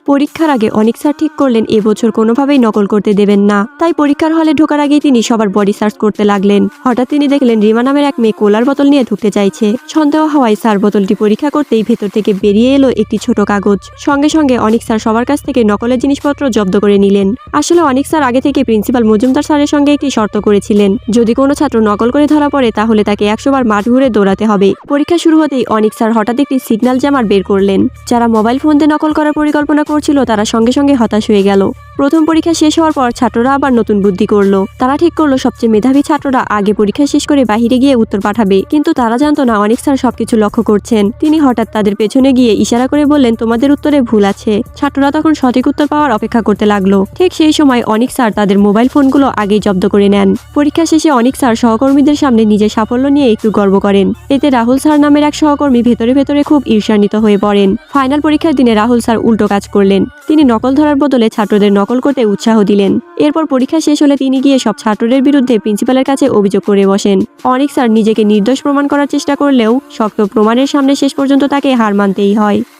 পরীক্ষার আগে অনিক স্যার ঠিক করলেন এবছর কোনোভাবেই নকল করতে দেবেন না। তাই পরীক্ষার হলে ঢোকার আগেই তিনি সবার বডি সার্চ করতে লাগলেন। হঠাৎ তিনি দেখলেন রিমা নামের এক মেয়ে কোলার বোতল নিয়ে ঢুকতে চাইছে। সন্দেহ হওয়ায় স্যার বোতলটি পরীক্ষা করতেই ভেতর থেকে বেরিয়ে এলো একটি ছোট কাগজ। সঙ্গে সঙ্গে অনিক স্যার সবার কাছ থেকে নকলের জিনিসপত্র জব্দ করে নিলেন। আসলে অনিক স্যার আগে থেকে প্রিন্সিপাল মজুমদার স্যারের সঙ্গে একটি শর্ত করেছিলেন, যদি কোনো ছাত্র নকল করে ধরা পড়ে তাহলে তাকে 100 বার মাঠ ঘুরে দৌড়াতে হবে। পরীক্ষা শুরু হতেই অনিক স্যার হঠাৎ একটি সিগন্যাল জ্যামার বের করলেন। যারা মোবাইল ফোন দিয়ে নকল করার পরিকল্পনা করছিল তারা সঙ্গে সঙ্গে হতাশ হয়ে গেল। প্রথম পরীক্ষা শেষ হওয়ার পর ছাত্ররা আবার নতুন বুদ্ধি করলো। তারা ঠিক করলো সবচেয়ে মেধাবী ছাত্ররা আগে পরীক্ষা শেষ করে বাহিরে গিয়ে উত্তর পাঠাবে। কিন্তু তারা জানতো না অনিক স্যার সবকিছু লক্ষ্য করছেন। তিনি হঠাৎ তাদের পেছনে গিয়ে ইশারা করে বললেন, তোমাদের উত্তরে ভুল আছে। ছাত্ররা তখন সঠিক উত্তর পাওয়ার অপেক্ষা করতে লাগলো। ঠিক সেই সময় অনিক স্যার তাদের মোবাইল ফোনগুলো আগেই জব্দ করে নেন। পরীক্ষা শেষে অনিক স্যার সহকর্মীদের সামনে নিজের সাফল্য নিয়ে একটু গর্ব করেন। এতে রাহুল স্যার নামের এক সহকর্মী ভেতরে ভেতরে খুব ঈর্ষান্বিত হয়ে পড়েন। ফাইনাল পরীক্ষার দিনে রাহুল স্যার উল্টো কাজ করলেন। তিনি নকল ধরার বদলে ছাত্রদের নকল করতে উৎসাহ দিলেন। এরপর পরীক্ষা শেষ হলে তিনি গিয়ে সব ছাত্রদের বিরুদ্ধে প্রিন্সিপালের কাছে অভিযোগ করে বসেন। অনিক স্যার নিজেকে নির্দোষ প্রমাণ করার চেষ্টা করলেও শক্ত প্রমাণের সামনে শেষ পর্যন্ত তাকে হার মানতেই হয়।